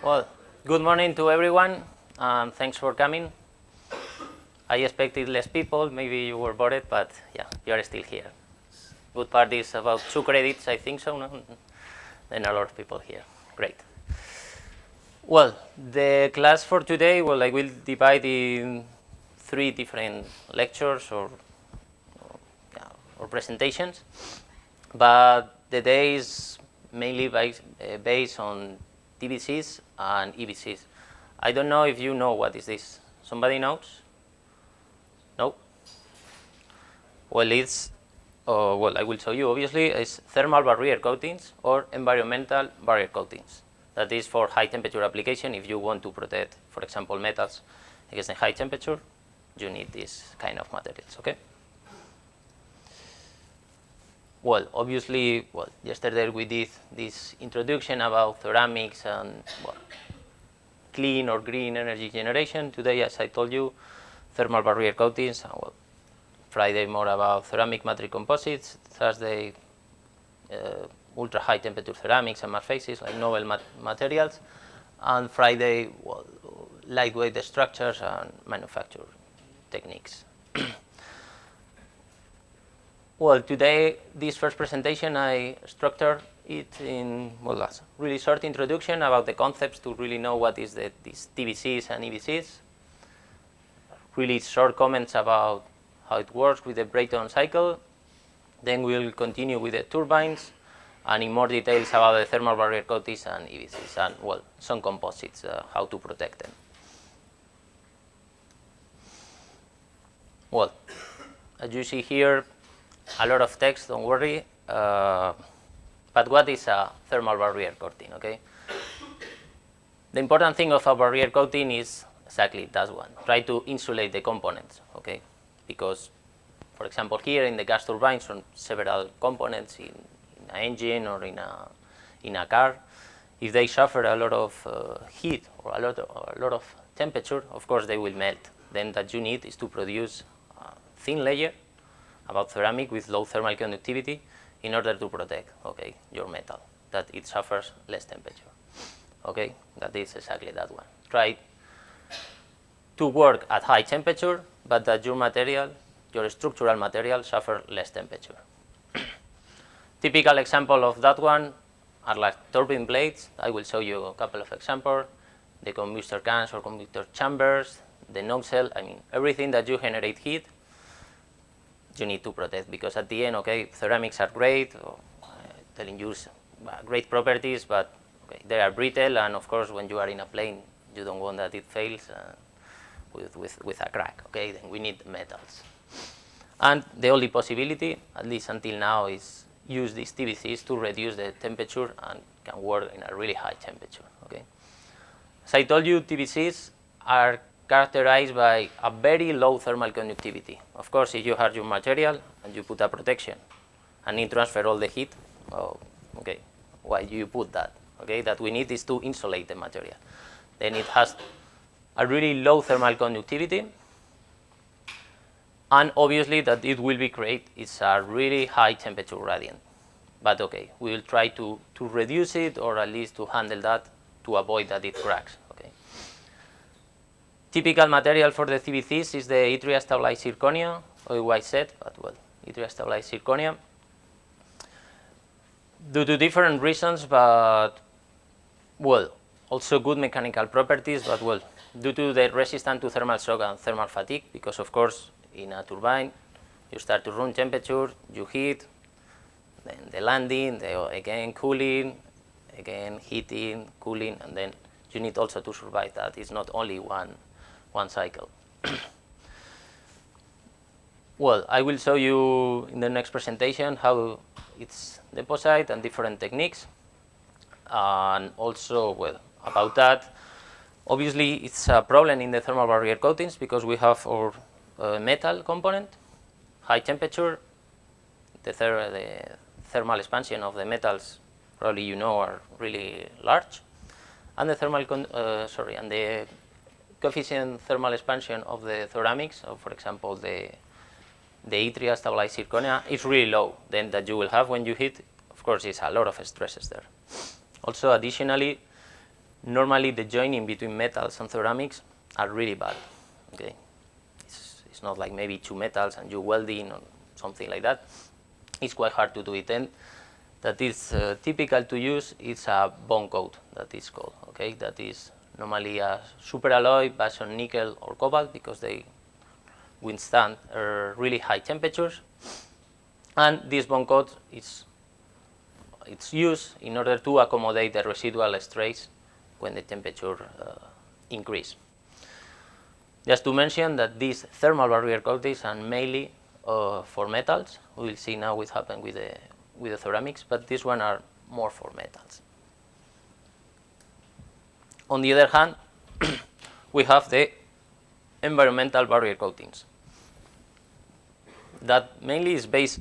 Well, good morning to everyone. Thanks for coming. I expected less people. Maybe you were bored, but yeah, you are still here. Good part is about 2 credits, I think so. No? Then a lot of people here. Great. Well, the class for today, I will divide in 3 different lectures or presentations, but the day is mainly based on TVCs and EVCs. I don't know if you know what is this. Somebody knows? No? Well, I will show you. Obviously, it's thermal barrier coatings or environmental barrier coatings. That is for high temperature application. If you want to protect, for example, metals against a high temperature, you need this kind of materials, okay? Well, obviously, yesterday we did this introduction about ceramics and clean or green energy generation. Today, as I told you, thermal barrier coatings. And Friday more about ceramic matrix composites. Thursday, ultra high temperature ceramics and matte faces like novel materials. And Friday, lightweight structures and manufacture techniques. Well, today, this first presentation, I structured it in a really short introduction about the concepts to really know what is these TVCs and EVCs. Really short comments about how it works with the Brayton cycle. Then we'll continue with the turbines, and in more details about the thermal barrier coatings and EVCs, and some composites, how to protect them. Well, as you see here, a lot of text, don't worry. But what is a thermal barrier coating, okay? The important thing of a barrier coating is exactly that one. Try to insulate the components, okay? Because, for example, here in the gas turbines, on several components in an engine or in a car, if they suffer a lot of heat or a lot of temperature, of course they will melt. Then that you need is to produce a thin layer about ceramic with low thermal conductivity in order to protect, okay, your metal, that it suffers less temperature. Okay, that is exactly that one. Try to work at high temperature, but that your material, your structural material, suffer less temperature. Typical example of that one are like turbine blades. I will show you a couple of examples. The combustor cans or combustor chambers, the nozzle, everything that you generate heat, you need to protect, because at the end, okay, ceramics are great, telling you great properties, but okay, they are brittle, and of course, when you are in a plane, you don't want that it fails with a crack, okay? Then we need metals. And the only possibility, at least until now, is use these TVCs to reduce the temperature and can work in a really high temperature, okay? As I told you, TVCs are characterized by a very low thermal conductivity. Of course, if you have your material and you put a protection and it transfer all the heat, okay, why do you put that? Okay, that we need is to insulate the material. Then it has a really low thermal conductivity, and obviously that it will be great. It's a really high temperature gradient. But okay, we will try to reduce it, or at least to handle that to avoid that it cracks. Typical material for the TVCs is the yttria stabilized zirconia, otherwise said, but yttria stabilized zirconia. Due to different reasons, but also good mechanical properties, but due to the resistance to thermal shock and thermal fatigue, because of course in a turbine you start to room temperature, you heat, then the landing, again cooling, again heating, cooling, and then you need also to survive that. It's not only one cycle. I will show you in the next presentation how it's deposited and different techniques. And also, about that, obviously it's a problem in the thermal barrier coatings because we have our metal component, high temperature, the thermal expansion of the metals, probably you know, are really large, and the and the coefficient thermal expansion of the ceramics, so for example the yttria stabilized zirconia, is really low. Then that you will have when you heat, of course, is a lot of stresses there. Also, additionally, Normally, the joining between metals and ceramics are really bad. Okay, it's not like maybe two metals and you welding or something like that. It's quite hard to do it. And that is typical to use is a bond coat, that is called. Okay, that is normally a super alloy based on nickel or cobalt because they withstand really high temperatures. And this bond coat it's used in order to accommodate the residual stress when the temperature increase. Just to mention that these thermal barrier coatings are mainly for metals. We will see now what happened with the ceramics, but these one are more for metals. On the other hand, we have the environmental barrier coatings. That mainly is based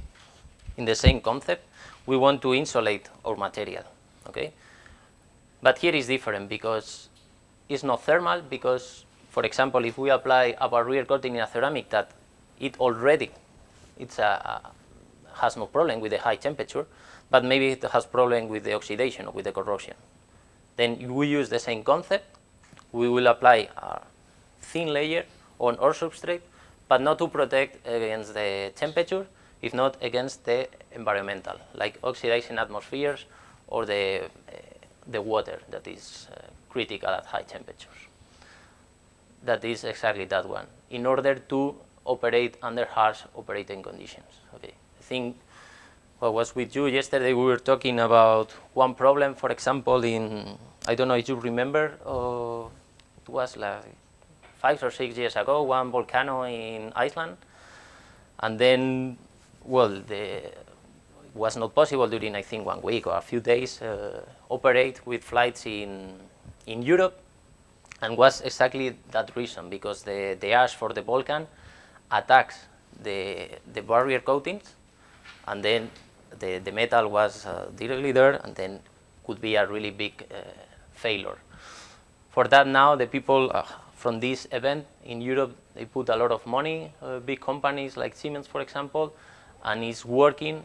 in the same concept. We want to insulate our material, okay? But here is different because it's not thermal because, for example, if we apply a barrier coating in a ceramic that it already has no problem with the high temperature, but maybe it has problem with the oxidation or with the corrosion. Then we use the same concept. We will apply a thin layer on our substrate, but not to protect against the temperature, if not against the environmental, like oxidizing atmospheres or the water that is critical at high temperatures. That is exactly that one, in order to operate under harsh operating conditions. Okay, I think what was with you yesterday, we were talking about one problem, for example, I don't know if you remember, it was like 5 or 6 years ago, one volcano in Iceland, and then, well, it was not possible during, I think, 1 week or a few days, operate with flights in Europe, and was exactly that reason, because the ash for the volcano attacks the barrier coatings, and then the metal was directly there, and then could be a really big failure. For that now, the people from this event in Europe, they put a lot of money, big companies like Siemens, for example, and is working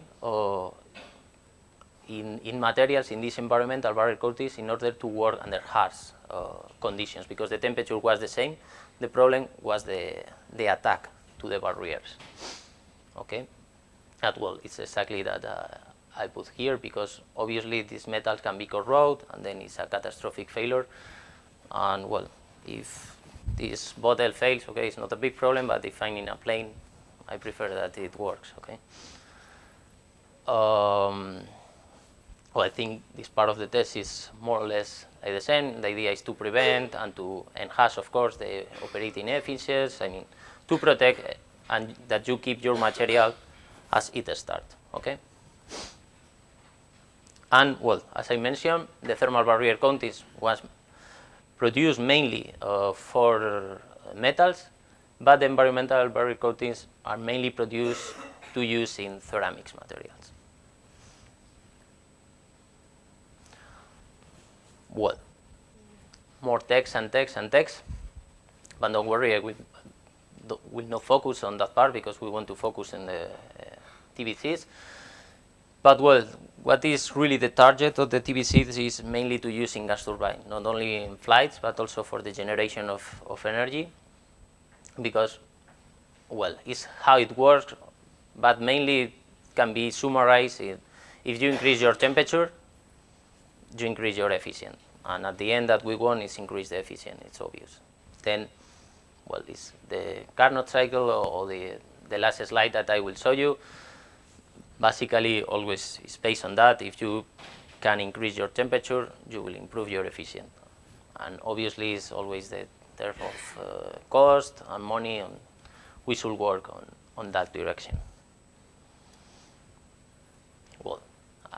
in materials, in these environmental barrier coatings, in order to work under harsh conditions, because the temperature was the same. The problem was the attack to the barriers. Okay, well, it's exactly that I put here, because obviously these metals can be corroded, and then it's a catastrophic failure. And well, if this bottle fails, okay, it's not a big problem, but if I'm in a plane, I prefer that it works. Okay. Well, I think this part of the test is more or less like the same. The idea is to prevent and to enhance, of course, the operating efficiencies. I mean, to protect and that you keep your material as it starts. Okay. And well, as I mentioned, the thermal barrier coatings was produced mainly for metals, but the environmental barrier coatings are mainly produced to use in ceramics materials. Well, more text and text and text, but don't worry, I will not focus on that part because we want to focus on the TBCs. But well, what is really the target of the TBCs is mainly to use in gas turbine, not only in flights, but also for the generation of energy, because, well, it's how it works, but mainly it can be summarized in, if you increase your temperature, you increase your efficiency. And at the end that we want is increase the efficiency, it's obvious. Then, well, it's the Carnot cycle or the last slide that I will show you. Basically, always is based on that. If you can increase your temperature, you will improve your efficiency. And obviously, it's always the term of cost and money, and we should work on that direction. Well,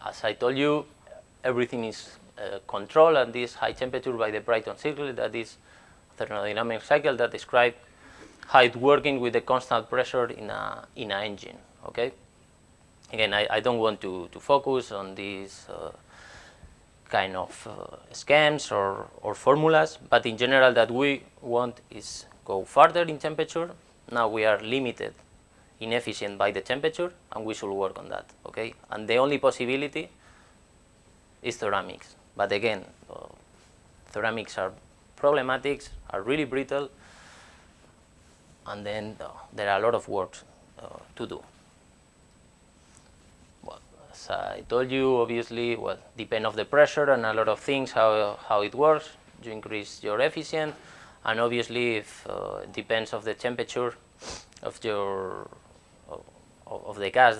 as I told you, everything is controlled at this high temperature by the Brayton cycle. That is a thermodynamic cycle that describes how it's working with the constant pressure in an engine. Okay. Again, I don't want to focus on these kind of schemes or formulas, but in general, that we want is go further in temperature. Now we are limited inefficient by the temperature, and we should work on that. Okay, and the only possibility is ceramics. But again, ceramics are problematic, are really brittle, and then there are a lot of work to do. Well, as I told you, obviously, well, depend of the pressure and a lot of things, how it works. You increase your efficiency, and obviously, if it depends of the temperature of your of the gas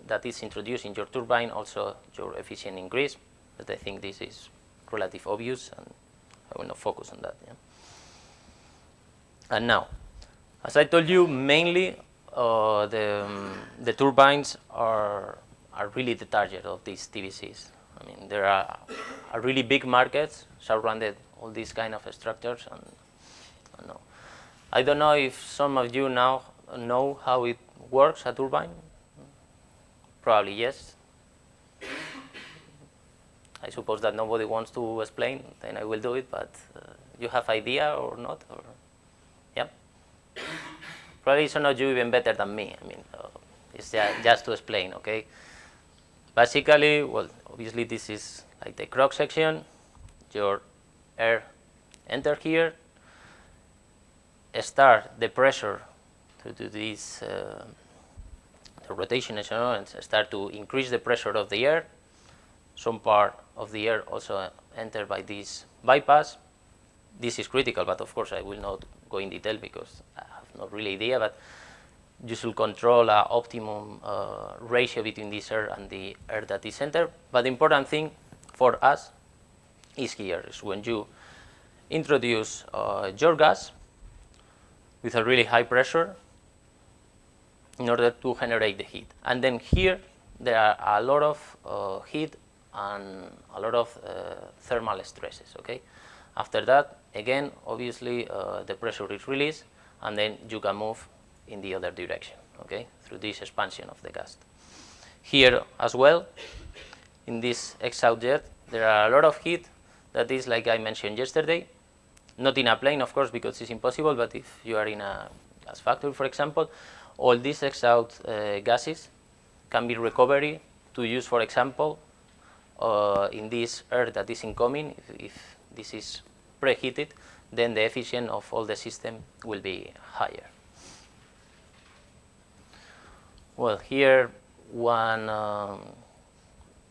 that is introduced in your turbine, also your efficiency increase. But I think this is relatively obvious, and I will not focus on that. Yeah? And now, as I told you, mainly the turbines are really the target of these TVCs. I mean, there are really big markets surrounded all these kind of structures, and I don't know if some of you now know how it works, a turbine. Probably yes. I suppose that nobody wants to explain, then I will do it, but you have idea or not? Or, yeah? Probably some of you even better than me. I mean, it's just to explain, okay? Basically, well, obviously this is like the cross section. Your air enter here, start the pressure to do this, the rotation and start to increase the pressure of the air. Some part of the air also enter by this bypass. This is critical, but of course I will not go in detail because I have no really idea, but you should control an optimum ratio between this air and the air that is entered. But the important thing for us is here, is when you introduce your gas with a really high pressure in order to generate the heat. And then here there are a lot of heat and a lot of thermal stresses, okay? After that, again, obviously the pressure is released, and then you can move in the other direction, okay, through this expansion of the gas. Here as well, in this exhaust jet, there are a lot of heat that is, like I mentioned yesterday, not in a plane, of course, because it's impossible, but if you are in a gas factory, for example, all these exhaust gases can be recovered to use, for example, in this air that is incoming. If this is preheated, then the efficiency of all the system will be higher. Well, here one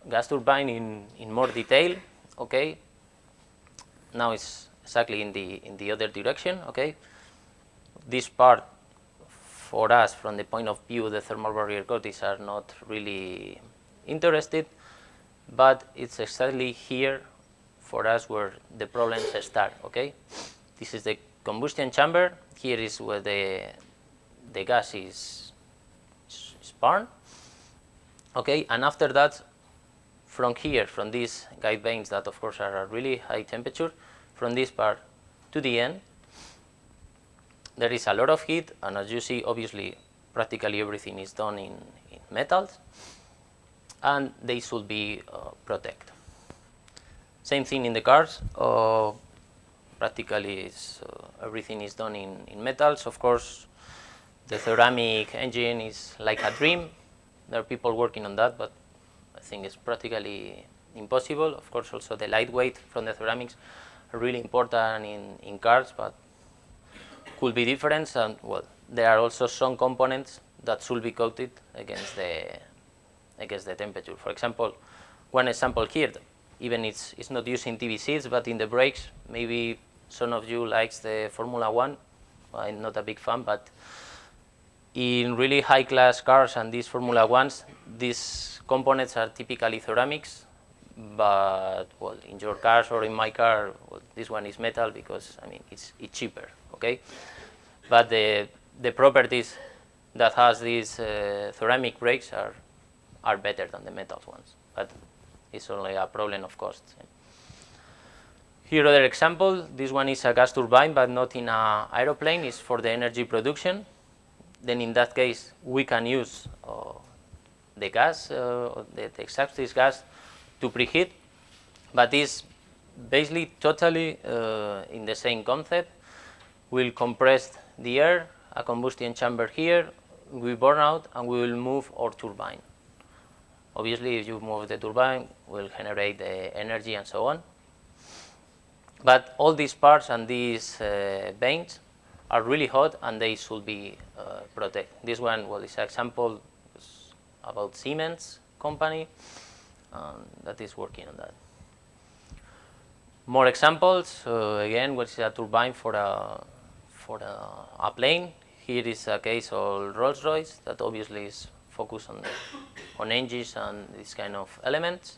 gas turbine in more detail, okay. Now it's exactly in the other direction, okay. This part, for us, from the point of view the thermal barrier coatings are not really interested, but it's exactly here for us where the problems start, okay. This is the combustion chamber. Here is where the gas is burned, okay, and after that, from here, from these guide vanes that of course are at really high temperature, from this part to the end, there is a lot of heat, and as you see, obviously, practically everything is done in metals, and they should be protected. Same thing in the cars. Practically, everything is done in metals. Of course, the ceramic engine is like a dream. There are people working on that, but I think it's practically impossible. Of course, also the lightweight from the ceramics are really important in cars, but could be different. And well, there are also some components that should be coated against the temperature. For example, one example here, even it's not using TVCs, but in the brakes, maybe some of you likes the Formula One. Well, I'm not a big fan, but in really high-class cars and these Formula Ones, these components are typically ceramics, but well, in your cars or in my car, well, this one is metal because I mean it's cheaper, okay? But the properties that has these ceramic brakes are better than the metal ones, but it's only a problem of cost. Here other example, this one is a gas turbine, but not in an aeroplane, it's for the energy production. Then in that case, we can use the gas, the exhaust gas to preheat, but it's basically totally in the same concept. We'll compress the air, a combustion chamber here, we burn out, and we will move our turbine. Obviously, if you move the turbine, will generate the energy and so on. But all these parts and these vanes are really hot, and they should be protected. This one, well, is an example about Siemens company that is working on that. More examples. Again, what is a turbine for a plane? Here is a case of Rolls-Royce that obviously is focused on engines and these kind of elements.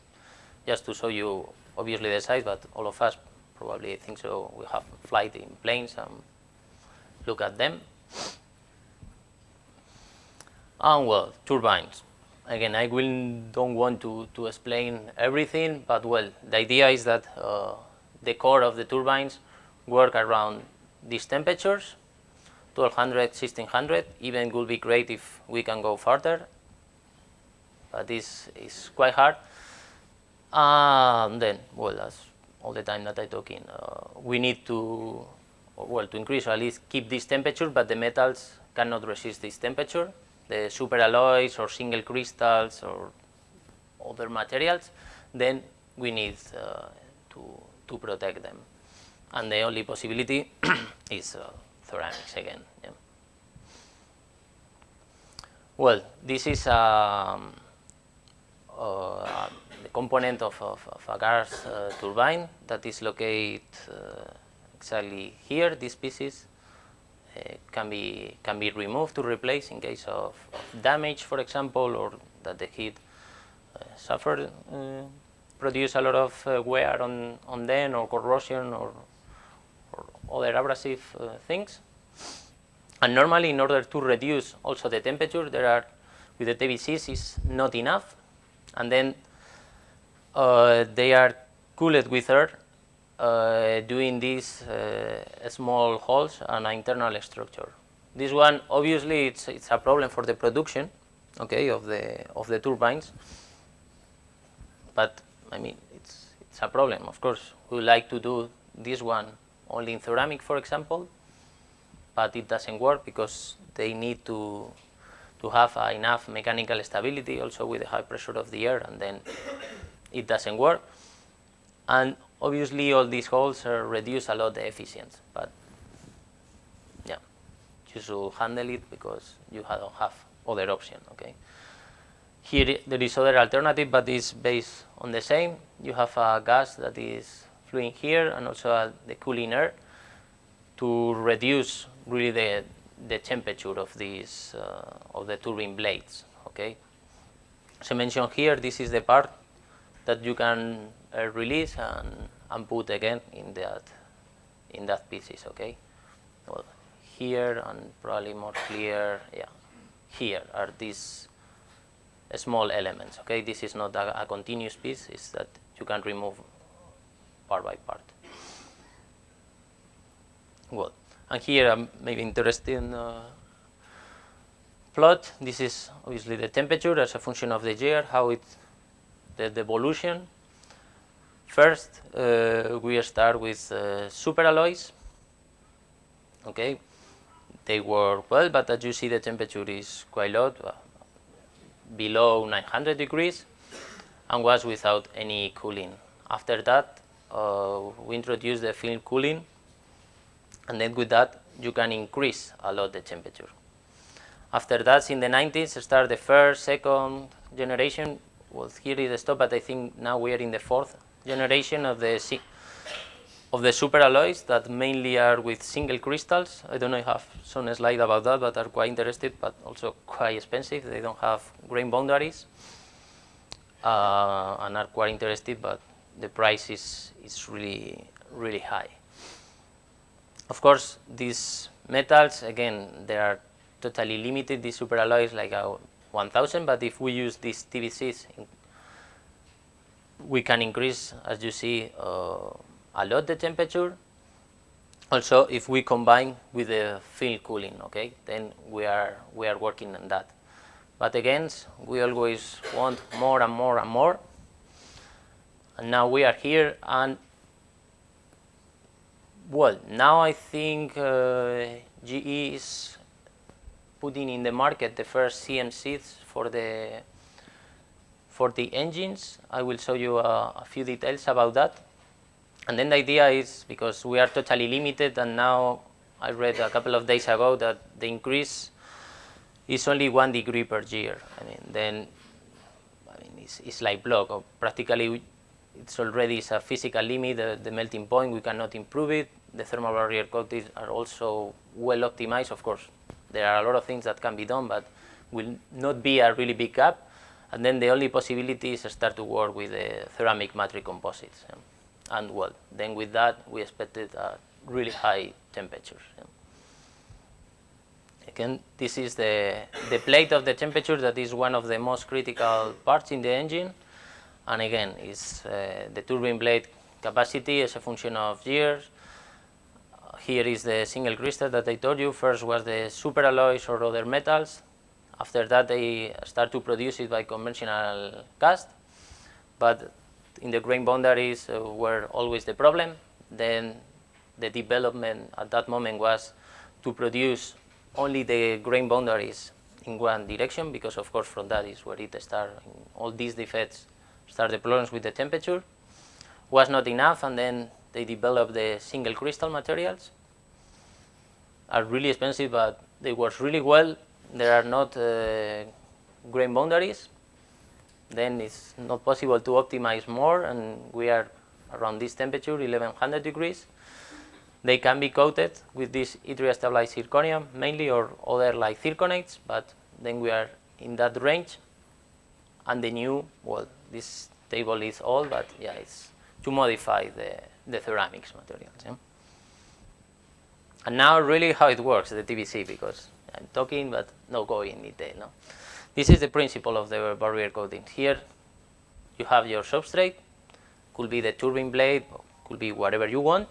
Just to show you, obviously the size, but all of us probably think so. We have flight in planes and look at them. And well, turbines. Again, I don't want to explain everything, but well, the idea is that the core of the turbines work around these temperatures, 1200, 1600. Even would be great if we can go further, but this is quite hard. And then, well, as all the time that I'm talking, we need to increase or at least keep this temperature, but the metals cannot resist this temperature. The superalloys or single crystals or other materials, then we need to protect them. And the only possibility is ceramics again. Yeah. Well, this is the component of a gas turbine that is located exactly here. These pieces can be removed to replace in case of damage, for example, or that the heat suffered, produce a lot of wear on them, or corrosion, or other abrasive things. And normally, in order to reduce also the temperature, there are with the TBCs is not enough, and then they are cooled with air, doing these small holes and an internal structure. This one, obviously, it's a problem for the production, okay, of the turbines. But I mean, it's a problem. Of course, we would like to do this one only in ceramic, for example, but it doesn't work because they need to have enough mechanical stability, also with the high pressure of the air, and then it doesn't work. And obviously, all these holes reduce a lot the efficiency, but yeah, you should handle it because you don't have other option. Okay. Here there is other alternative, but it's based on the same. You have a gas that is flowing here, and also the cooling air to reduce really the temperature of these of the turbine blades. Okay. As I mentioned here, this is the part that you can release and put again in that pieces. Okay. Well, here and probably more clear. Yeah, here are these small elements. Okay, this is not a continuous piece. It's that you can remove part by part. Well, and here I'm maybe interesting plot. This is obviously the temperature as a function of the year, how the evolution. First, we start with superalloys. Okay, they work well, but as you see, the temperature is quite low, below 900 degrees, and was without any cooling. After that, we introduced the film cooling, and then with that, you can increase a lot the temperature. After that, in the 90s, start the first, second generation. Well, here is the stop, but I think now we are in the fourth generation of the superalloys that mainly are with single crystals. I don't know if I have some slide about that, but are quite interested, but also quite expensive. They don't have grain boundaries and are quite interested, but the price is really, really high. Of course, these metals, again, they are totally limited. These superalloys like 1000, but if we use these TBCs, we can increase, as you see, a lot the temperature. Also, if we combine with the film cooling, okay, then we are working on that. But again, we always want more and more and more. And now we are here, and well, now I think GE is putting in the market the first CMCs for the engines. I will show you a few details about that. And then the idea is, because we are totally limited, and now I read a couple of days ago that the increase is only 1 degree per year. I mean, then it's like block, or practically it's already a physical limit, the melting point, we cannot improve it. The thermal barrier coatings are also well optimized. Of course, there are a lot of things that can be done, but will not be a really big gap. And then the only possibility is to start to work with the ceramic matrix composites. And well, then with that, we expected really high temperatures. Again, this is the plate of the temperature that is one of the most critical parts in the engine. And again, it's the turbine blade capacity as a function of years. Here is the single crystal that I told you. First was the superalloys or other metals. After that, they start to produce it by conventional cast. But in the grain boundaries were always the problem. Then the development at that moment was to produce only the grain boundaries in one direction, because of course from that is where it starts. All these defects start the problems with the temperature. Was not enough, and then they developed the single crystal materials. Are really expensive, but they work really well. There are not grain boundaries. Then it's not possible to optimize more, and we are around this temperature, 1100 degrees. They can be coated with this yttria stabilized zirconium mainly, or other like zirconates, but then we are in that range. And the new, well, this table is old, but yeah, it's to modify the ceramics materials. Yeah? And now really how it works, the TBC, because I'm talking but no going in detail. No? This is the principle of the barrier coating. Here you have your substrate, could be the turbine blade, could be whatever you want.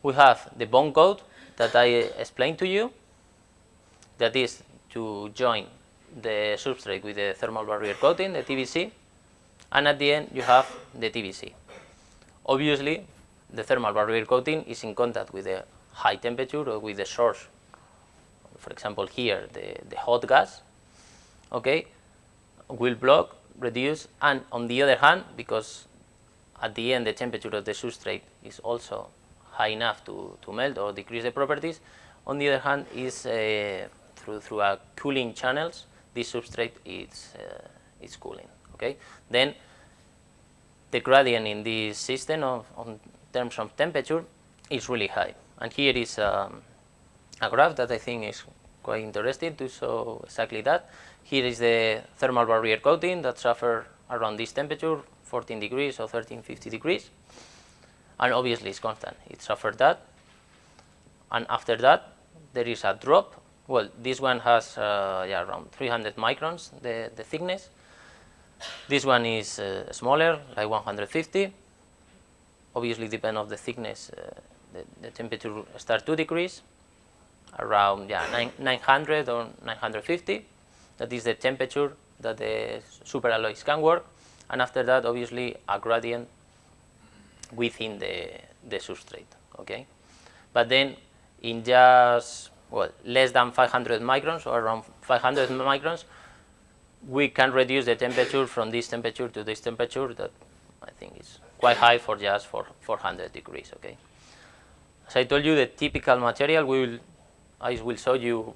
We have the bond coat that I explained to you, that is to join the substrate with the thermal barrier coating, the TBC, and at the end you have the TBC. Obviously, the thermal barrier coating is in contact with the high temperature or with the source. For example, here the hot gas, okay, will block, reduce, and on the other hand, because at the end the temperature of the substrate is also high enough to melt or decrease the properties, on the other hand is through a cooling channels, this substrate is cooling. Okay, then the gradient in this system on terms of temperature is really high. And here is a graph that I think is quite interesting to show exactly that. Here is the thermal barrier coating that suffers around this temperature, 14 degrees or 1350 degrees. And obviously it's constant, it suffered that. And after that, there is a drop. Well, this one has around 300 microns, the thickness. This one is smaller, like 150. Obviously, depending on the thickness, the temperature starts to decrease around 900 or 950. That is the temperature that the superalloys can work. And after that, obviously, a gradient within the substrate. Okay, but then in just less than 500 microns or around 500 microns, we can reduce the temperature from this temperature to this temperature that I think is quite high for just 400 degrees. Okay, as I told you, the typical material I will show you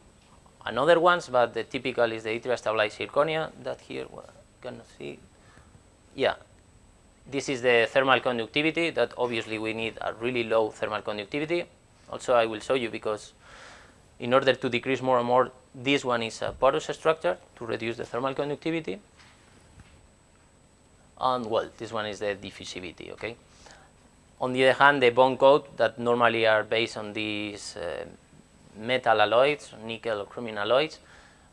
another ones, but the typical is the yttria stabilized zirconia that here you cannot see. Yeah, this is the thermal conductivity that obviously we need a really low thermal conductivity. Also, I will show you, because in order to decrease more and more, this one is a porous structure to reduce the thermal conductivity. And well, this one is the diffusivity. Okay. On the other hand, the bond coat that normally are based on these metal alloys, nickel or chromium alloys,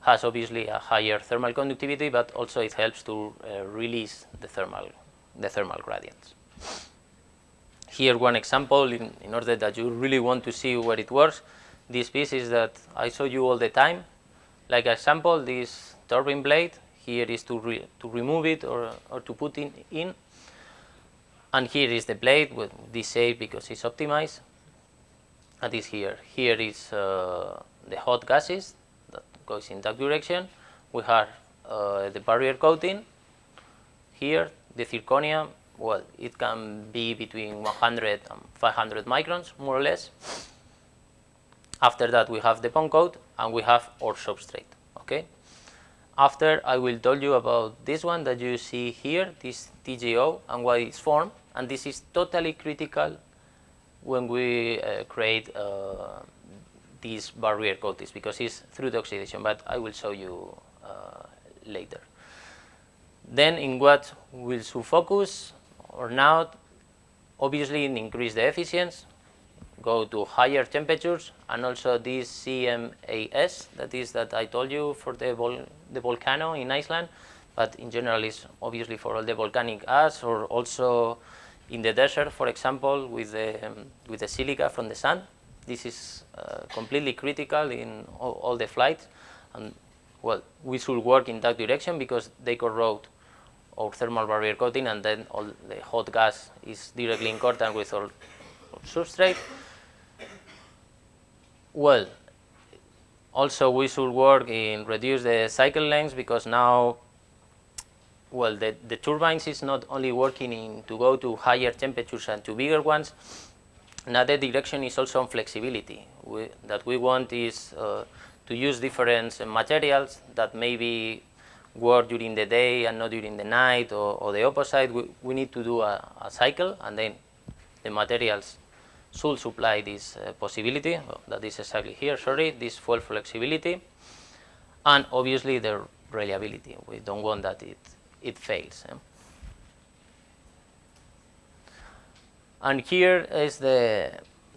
has obviously a higher thermal conductivity, but also it helps to release the thermal gradients. Here one example, in order that you really want to see where it works. This piece is that I show you all the time. Like example, this turbine blade here is to remove it or to put in. And here is the blade with this shape because it's optimized. And this here. Here is the hot gases that goes in that direction. We have the barrier coating. Here, the zirconia well, it can be between 100 and 500 microns, more or less. After that, we have the bond coat, and we have our substrate, okay? After, I will tell you about this one that you see here, this TGO, and why it's formed, and this is totally critical when we create these barrier coatings, because it's through the oxidation, but I will show you later. Then in what we should focus or not, obviously increase the efficiency, go to higher temperatures, and also this CMAS, that I told you for the volcano in Iceland, but in general is obviously for all the volcanic ash, or also in the desert, for example, with the silica from the sun. This is completely critical in all the flights, and well, we should work in that direction because they corrode our thermal barrier coating, and then all the hot gas is directly in contact with our substrate. Well, also we should work in reduce the cycle lengths, because now, well, the turbines is not only working to go to higher temperatures and to bigger ones. Now the direction is also on flexibility. That we want is to use different materials that maybe work during the day and not during the night, or the opposite. We need to do a cycle, and then the materials should supply this possibility. Well, that is exactly here, sorry, this full flexibility, and obviously the reliability. We don't want that it fails. And here is the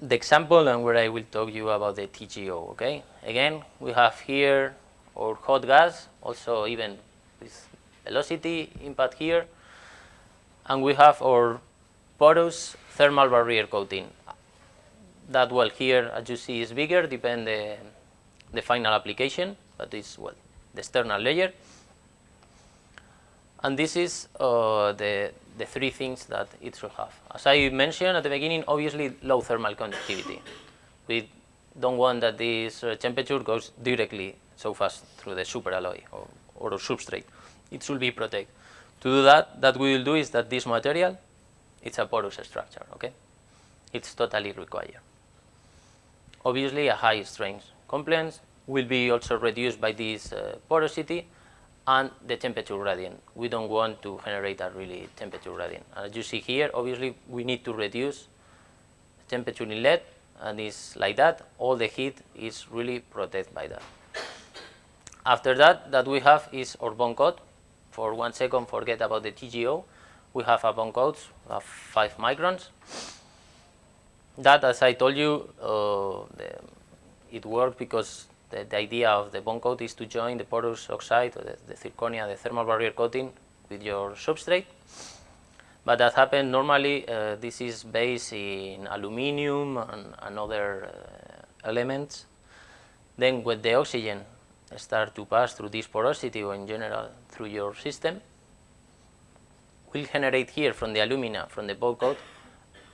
example, and where I will talk you about the TGO, okay? Again, we have here our hot gas, also even with velocity impact here, and we have our porous thermal barrier coating. That, well, here, as you see, is bigger, depend the final application, but it's, well, the external layer. And this is the three things that it should have. As I mentioned at the beginning, obviously low thermal conductivity. We don't want that this temperature goes directly so fast through the superalloy or substrate. It should be protected. To do that we will do is that this material, it's a porous structure, okay? It's totally required. Obviously, a high strength compliance will be also reduced by this porosity and the temperature gradient. We don't want to generate a really temperature gradient. As you see here, obviously, we need to reduce the temperature inlet, and it's like that. All the heat is really protected by that. After that we have is our bond coat. For 1 second, forget about the TGO. We have a bond coat of 5 microns. That, as I told you, it worked because the idea of the bond coat is to join the porous oxide, or the zirconia, the thermal barrier coating, with your substrate. But that happens normally, this is based in aluminum and other elements. Then when the oxygen start to pass through this porosity, or in general through your system, will generate here from the alumina, from the bond coat,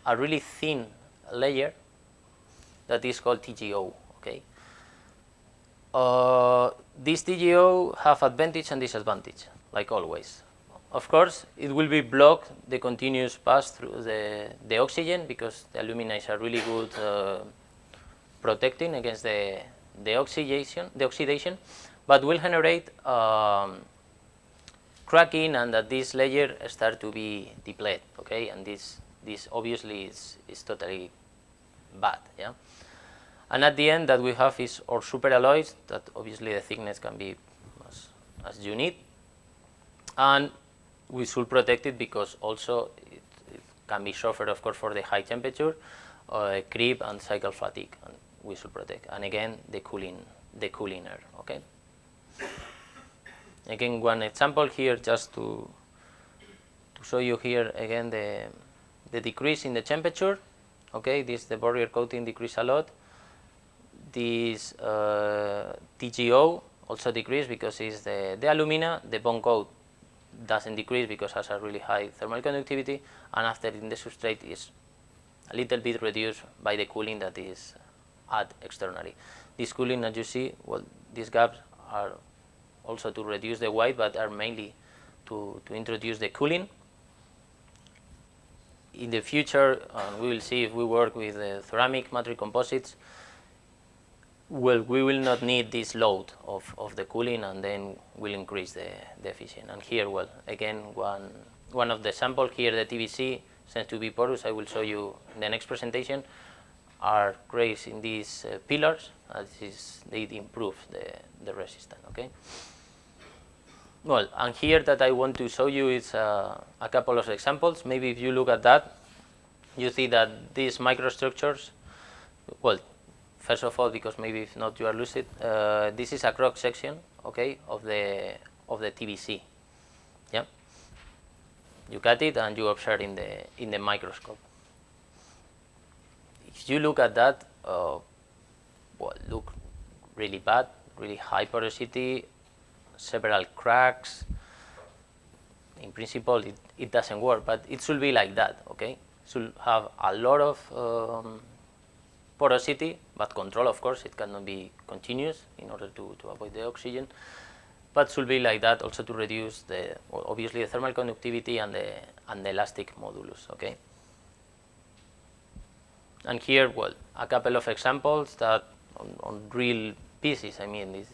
a really thin layer that is called TGO, okay? This TGO have advantage and disadvantage, like always. Of course, it will be block the continuous pass through the oxygen, because the alumina is a really good protecting against the oxidation, but will generate cracking, and that this layer start to be depleted, okay? And this obviously is totally bad, yeah. And at the end, that we have is our superalloys, that obviously the thickness can be as you need, and we should protect it because also it can be suffered, of course, for the high temperature, creep and cycle fatigue, and we should protect. And again, the cooling air, okay. Again, one example here, just to show you here again the decrease in the temperature, okay. The barrier coating decrease a lot. This TGO also decrease because it's the alumina. The bond coat doesn't decrease because it has a really high thermal conductivity, and after in the substrate is a little bit reduced by the cooling that is added externally. This cooling, as you see, well, these gaps are also to reduce the weight, but are mainly to introduce the cooling. in the future, we will see if we work with ceramic matrix composites, well, we will not need this load of the cooling, and then we'll increase the efficiency. And here, well, again, one of the samples here, the TBC, tends to be porous. I will show you in the next presentation, are raised in these pillars. They improve the resistance, okay? Well, and here that I want to show you is a couple of examples. Maybe if you look at that, you see that these microstructures, well, first of all, because maybe if not you are lucid, this is a cross section, okay, of the TBC. Yeah, you cut it and you observe in the microscope. If you look at that, well, look really bad, really high porosity, several cracks. In principle, it doesn't work, but it should be like that, okay? It should have a lot of porosity, but control, of course, it cannot be continuous in order to avoid the oxygen, but should be like that also to reduce obviously the thermal conductivity and the elastic modulus, okay? And here, well, a couple of examples that on real pieces, I mean,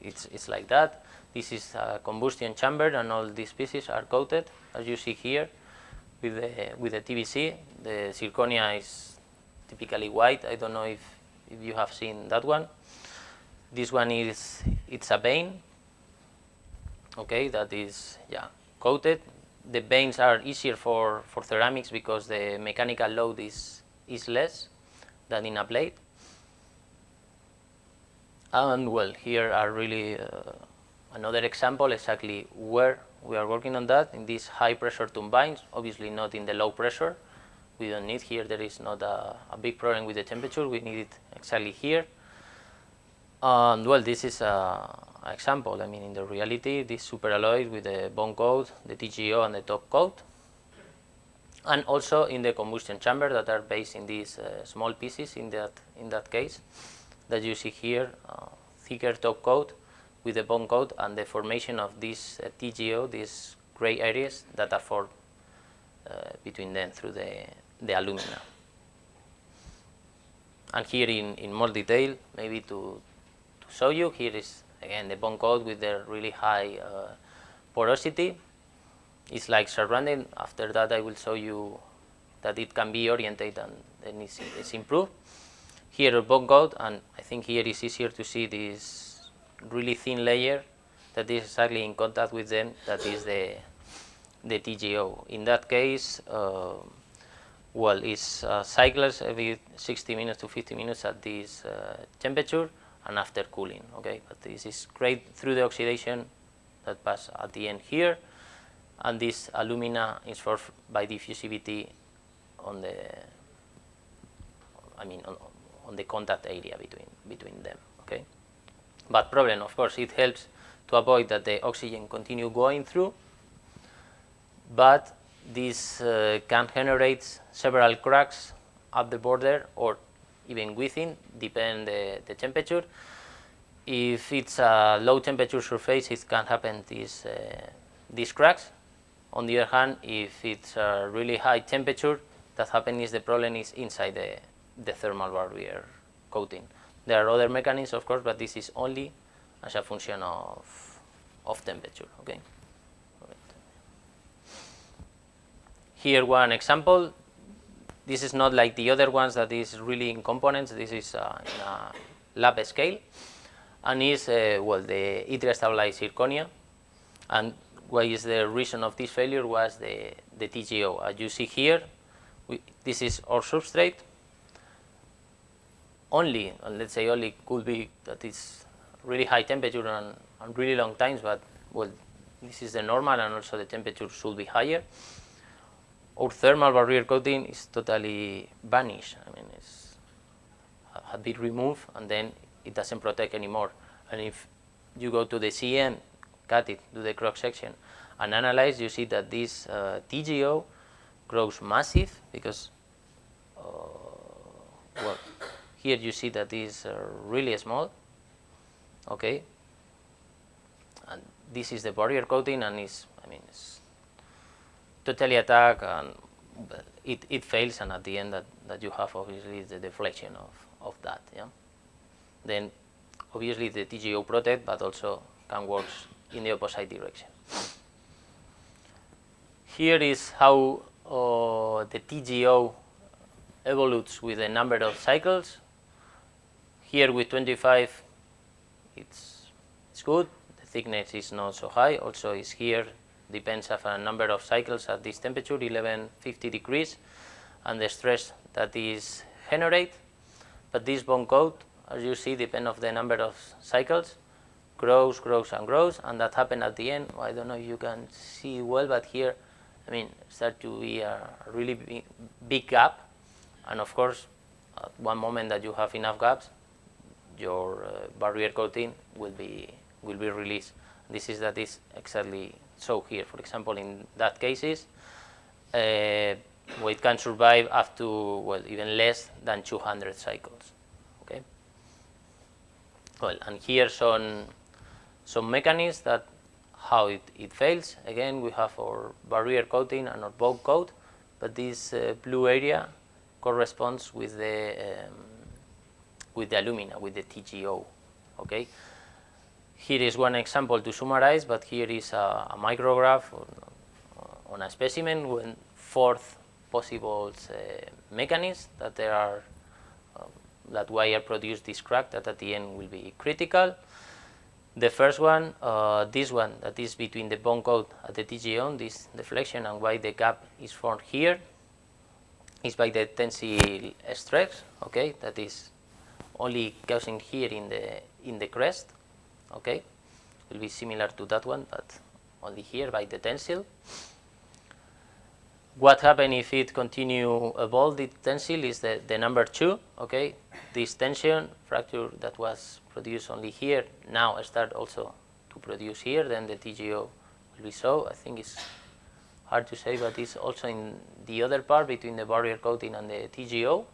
it's like that. This is a combustion chamber, and all these pieces are coated, as you see here, with the TBC. The zirconia is typically white. I don't know if you have seen that one. This one it's a vein, okay, that is coated. The veins are easier for ceramics because the mechanical load is less than in a plate. And well, here are really another example exactly where we are working on that, in these high pressure turbines, obviously not in the low pressure. We don't need here, there is not a big problem with the temperature, we need it exactly here. And well, this is an example. I mean, in the reality, this superalloy with the bond coat, the TGO and the top coat, and also in the combustion chamber that are based in these small pieces in that case that you see here, thicker top coat with the bond coat and the formation of this TGO, these gray areas that are formed between them through the alumina. And here in more detail, maybe to show you, here is again the bond coat with the really high porosity. It's like surrounding. After that, I will show you that it can be oriented and then it's improved. Here a bond coat, and I think here it's easier to see this really thin layer that is exactly in contact with them, that is the TGO. In that case, well, it's cycles every 60 minutes to 50 minutes at this temperature and after cooling, okay? But this is great through the oxidation that pass at the end here, and this alumina is formed by diffusivity on the, on the contact area between them, okay? But problem, of course, it helps to avoid that the oxygen continue going through, but this can generate several cracks at the border or even within, depend the temperature. If it's a low temperature surface, it can happen these cracks. On the other hand, if it's a really high temperature, that happens is the problem is inside the thermal barrier coating. There are other mechanisms, of course, but this is only as a function of temperature, okay? Here one example. This is not like the other ones that is really in components. This is in a lab scale, and is well, the yttrium stabilized zirconia. And what is the reason of this failure was the TGO. As you see here, this is our substrate. Only, let's say, only could be that it's really high temperature and really long times, but well, this is the normal, and also the temperature should be higher. Our thermal barrier coating is totally vanished. I mean, it's had been removed, and then it doesn't protect anymore. And if you go to the CM, cut it, do the cross section, and analyze, you see that this TGO grows massive because, well, here you see that is really small, okay? And this is the barrier coating, and it's totally attacked, and it fails, and at the end that you have obviously the deflection of that. Yeah. Then obviously the TGO protect, but also can work in the opposite direction. Here is how the TGO evolutes with the number of cycles. Here with 25, it's good. The thickness is not so high. Also, is here depends on a number of cycles at this temperature, 1150 degrees, and the stress that is generated. But this bond coat, as you see, depends on the number of cycles, grows, and grows, and that happened at the end. Well, I don't know if you can see well, but here, I mean, start to be a really big gap, and of course, at one moment that you have enough gaps, your barrier coating will be released. This is exactly so here. For example, in that cases, well, it can survive up to, well, even less than 200 cycles. Okay. Well, and here some mechanisms that how it fails. Again, we have our barrier coating and our bond coat, but this blue area corresponds with the alumina, with the TGO. Okay. Here is one example to summarize, but here is a micrograph on a specimen with 4 possible mechanisms that there are that wire produce this crack that at the end will be critical. The first one, this one that is between the bond coat at the TGO, this deflection, and why the gap is formed here is by the tensile stress. Okay, that is only causing here in the crest. Okay, it will be similar to that one, but only here by the tensile. What happens if it continue evolve the tensile is the number 2. Okay, this tension fracture that was produced only here now start also to produce here. Then the TGO will be so. I think it's hard to say, but it's also in the other part between the barrier coating and the TGO.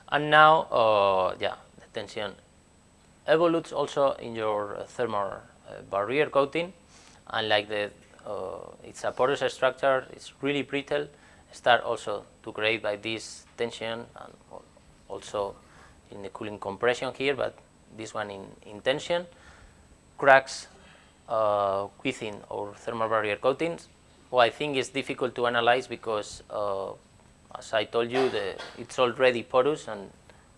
And now, yeah, the tension evolutes also in your thermal barrier coating, and like it's a porous structure, it's really brittle, start also to create by this tension, and also in the cooling compression here, but this one in tension, cracks within our thermal barrier coatings. Well, I think it's difficult to analyze because as I told you, it's already porous and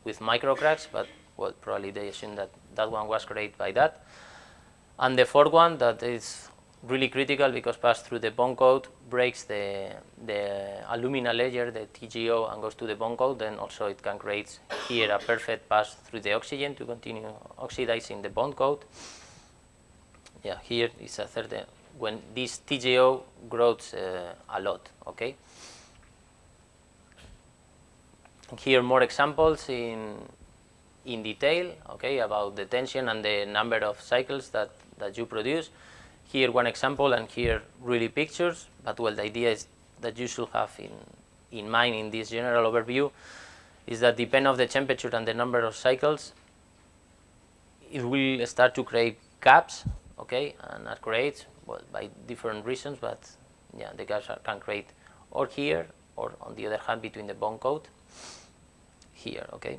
with micro cracks, but well, probably they assume that that one was created by that. And the fourth one that is really critical because pass through the bond coat, breaks the alumina layer, the TGO, and goes to the bond coat. Then also it can create here a perfect pass through the oxygen to continue oxidizing the bond coat. Yeah, here is a third when this TGO grows a lot. Okay. Here more examples in detail, okay, about the tension and the number of cycles that you produce. Here one example, and here really pictures, but well, the idea is that you should have in mind in this general overview is that depending on the temperature and the number of cycles, it will start to create gaps, okay, and that creates, well, by different reasons, but yeah, the gaps can create or here or on the other hand between the bond coat here, okay.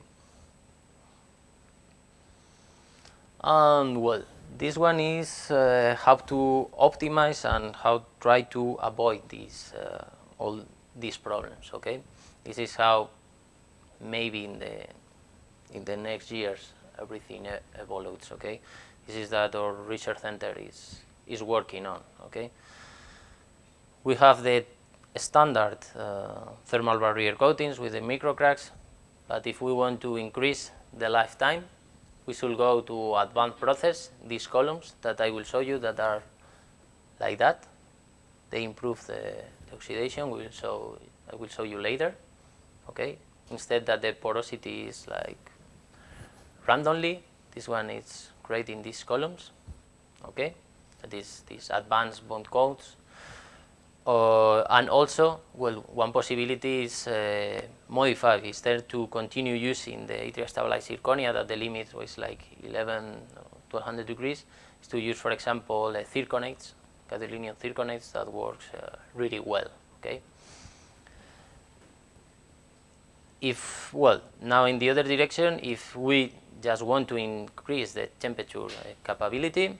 And well, this one is how to optimize and how try to avoid these all these problems. Okay, this is how maybe in the next years everything evolves. Okay, this is that our research center is working on. Okay, we have the standard thermal barrier coatings with the micro cracks, but if we want to increase the lifetime, we should go to advanced process, these columns that I will show you that are like that. They improve the oxidation. I will show you later. Okay. Instead that the porosity is like randomly, this one is creating these columns. Okay. That is these advanced bond coats. And also, well, one possibility is modify. Instead to continue using the yttrium stabilized zirconia that the limit was like 11, 1200 degrees, is to use, for example, zirconates, gadolinium zirconates that works really well. Okay. If, well, now in the other direction, if we just want to increase the temperature capability,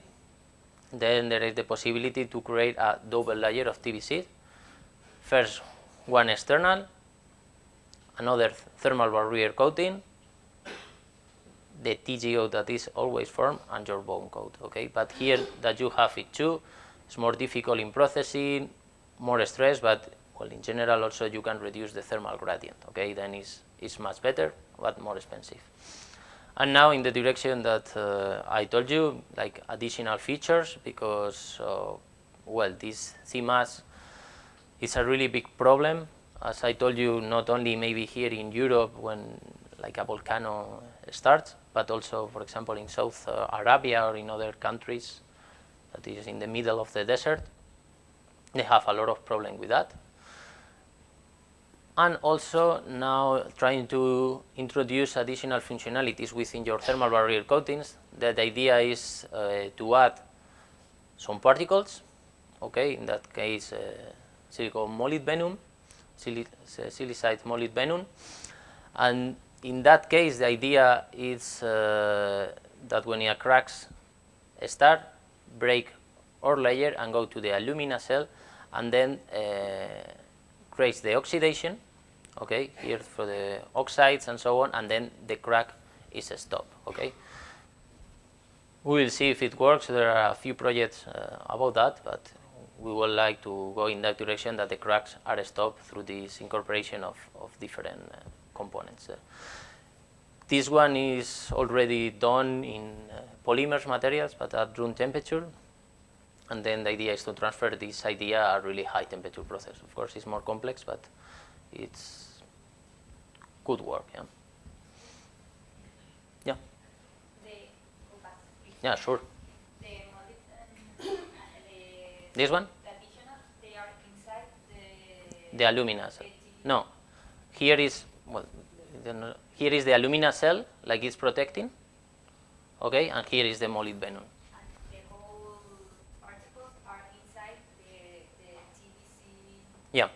then there is the possibility to create a double layer of TBC. First, one external, another thermal barrier coating, the TGO that is always formed, and your bone coat. Okay, but here that you have it too, it's more difficult in processing, more stress, but well, in general also you can reduce the thermal gradient. Okay, then it's much better, but more expensive. And now in the direction that I told you, like additional features, because well, this CMAS is a really big problem. As I told you, not only maybe here in Europe when like a volcano starts, but also, for example, in South Arabia or in other countries that is in the middle of the desert. They have a lot of problem with that. And also now trying to introduce additional functionalities within your thermal barrier coatings. The idea is to add some particles, okay, in that case silicon molybdenum, silicide molybdenum, and in that case the idea is that when it cracks start, break our layer and go to the alumina cell, and then creates the oxidation, okay, here for the oxides and so on, and then the crack is stopped, okay. We will see if it works. There are a few projects about that, but we would like to go in that direction, that the cracks are stopped through this incorporation of different components. This one is already done in polymers materials, but at room temperature. And then the idea is to transfer this idea at a really high temperature process. Of course, it's more complex, but it's good work. Yeah. Yeah. Yeah, sure. This one? They are inside the alumina cell. No, here is, well, here is the alumina cell, like it's protecting. Okay, and here is the molybdenum. Yeah.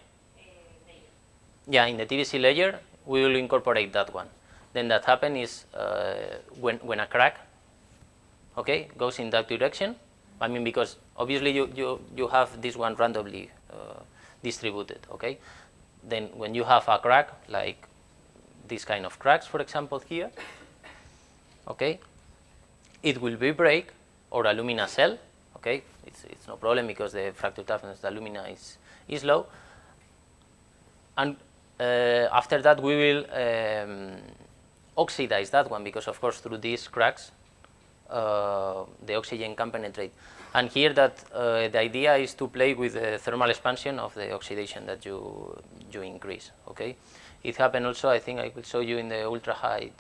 Yeah, in the TBC layer, we will incorporate that one. Then that happens is when a crack, okay, goes in that direction. I mean, because obviously you have this one randomly distributed, okay. Then when you have a crack, like this kind of cracks, for example, here, okay, it will be break or alumina cell, okay. It's no problem because the fracture toughness of the alumina is low. And after that, we will oxidize that one, because of course through these cracks the oxygen can penetrate. And here that the idea is to play with the thermal expansion of the oxidation that you increase. Okay, it happened also. I think I will show you in the ultra high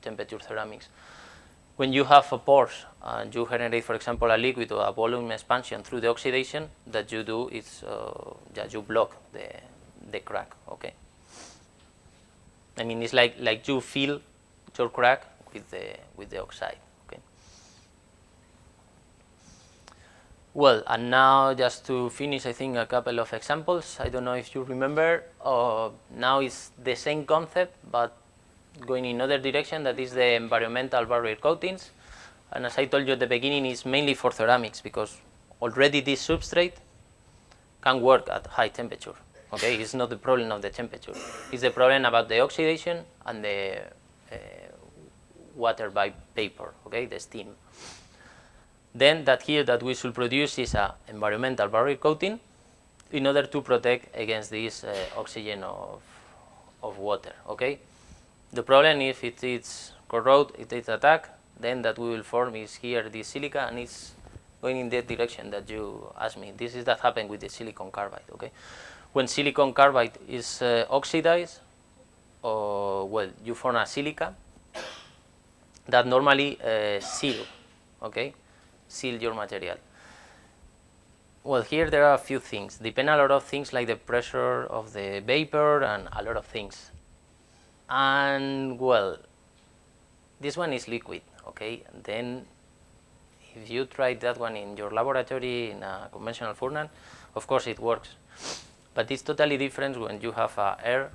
temperature ceramics. When you have a pores and you generate, for example, a liquid or a volume expansion through the oxidation, that you do is that you block the crack. Okay. I mean, it's like you fill your crack with the oxide. Okay. Well, and now just to finish, I think a couple of examples. I don't know if you remember. Now it's the same concept, but going in another direction. That is the environmental barrier coatings. And as I told you at the beginning, it's mainly for ceramics, because already this substrate can work at high temperature. Okay, it's not the problem of the temperature. It's the problem about the oxidation and the water by vapor, okay, the steam. Then that here that we should produce is a environmental barrier coating in order to protect against this oxygen of water, okay. The problem if it is corrode, it is attack, then that we will form is here this silica, and it's going in that direction that you asked me. This is that happened with the silicon carbide, okay. When silicon carbide is oxidized, well, you form a silica that normally seal, okay, seal your material. Well, here there are a few things. Depend a lot of things like the pressure of the vapor and a lot of things. And well, this one is liquid, okay. And then if you try that one in your laboratory in a conventional furnace, of course it works. But it's totally different when you have air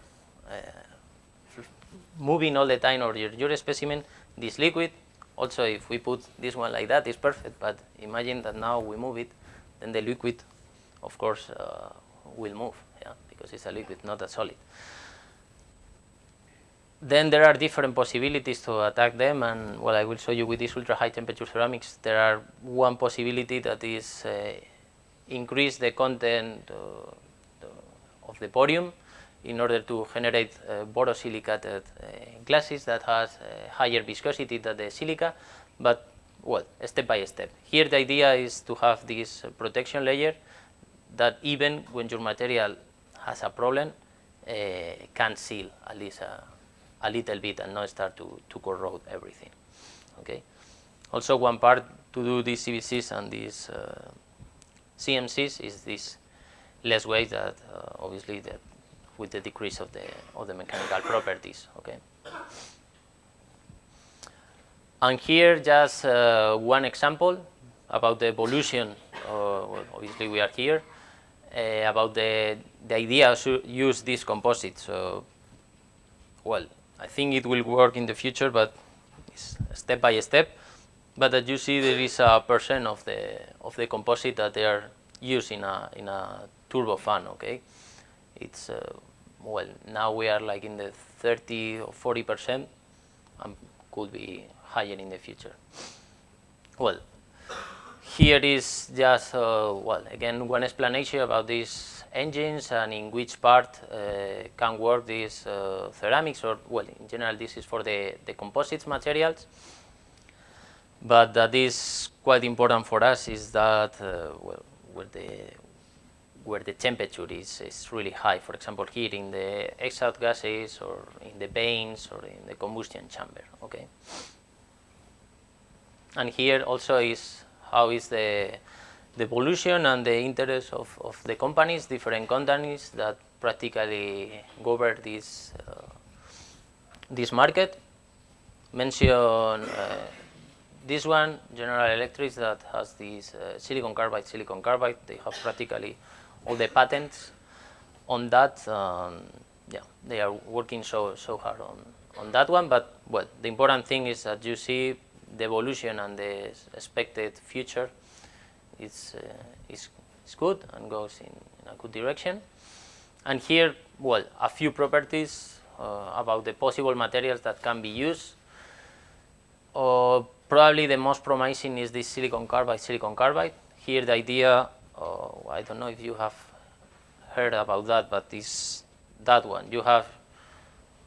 moving all the time, or your specimen, this liquid. Also, if we put this one like that, it's perfect. But imagine that now we move it, then the liquid, of course, will move, yeah, because it's a liquid, not a solid. Then there are different possibilities to attack them, and well, I will show you with this ultra high temperature ceramics. There are one possibility that is increase the content of the borium in order to generate borosilicated glasses that has higher viscosity than the silica, but well, step by step. Here the idea is to have this protection layer that even when your material has a problem, can seal at least a little bit and not start to corrode everything. Okay. Also, one part to do these CVCs and these CMCs is this less weight that obviously that with the decrease of the mechanical properties. Okay. And here just one example about the evolution. Well, obviously we are here about the idea to use this composite. So, well, I think it will work in the future, but it's step by step. But as you see, there is a percent of the composite that they are used in a turbo fan. Okay, it's well, now we are like in the 30 or 40%, and could be higher in the future. Well, here is just well, again, one explanation about these engines and in which part can work these ceramics, or well, in general this is for the composites materials. But that is quite important for us is that well, where the temperature is really high. For example, here in the exhaust gases, or in the vanes, or in the combustion chamber. Okay. And here also is how is the evolution and the interest of the companies, different companies that practically govern this market. Mention this one, General Electric, that has this silicon carbide. They have practically all the patents on that. Yeah, they are working so hard on that one. But well, the important thing is that you see the evolution and the expected future is good and goes in a good direction. And here, well, a few properties about the possible materials that can be used. Probably the most promising is this silicon carbide. Here the idea, I don't know if you have heard about that, but is that one. You have,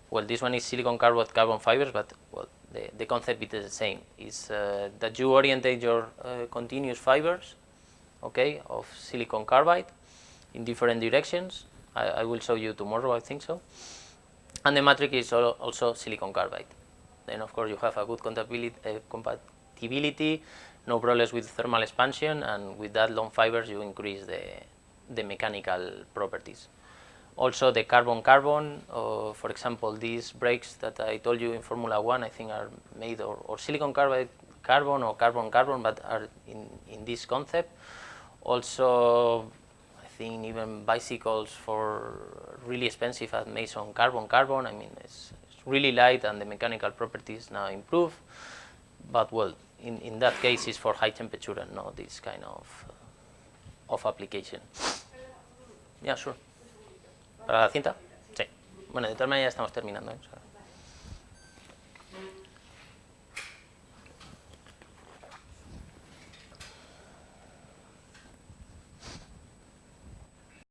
well, this one is silicon carbide carbon fibers, but well, the concept is the same. Is that you orientate your continuous fibers, okay, of silicon carbide in different directions. I will show you tomorrow, I think so. And the matrix is also silicon carbide. Then of course you have a good compatibility, no problems with thermal expansion, and with that long fibers you increase the mechanical properties. Also the carbon-carbon, for example, these brakes that I told you in Formula 1, I think are made or silicon carbide carbon or carbon-carbon, but are in this concept. Also, I think even bicycles for really expensive are made on carbon-carbon. I mean, it's really light and the mechanical properties now improve. But well, in that case it's for high temperature and not this kind of application. Yeah, sure. ¿Para la cinta? Sí. Bueno, de todas maneras ya estamos terminando, ¿eh? O sea,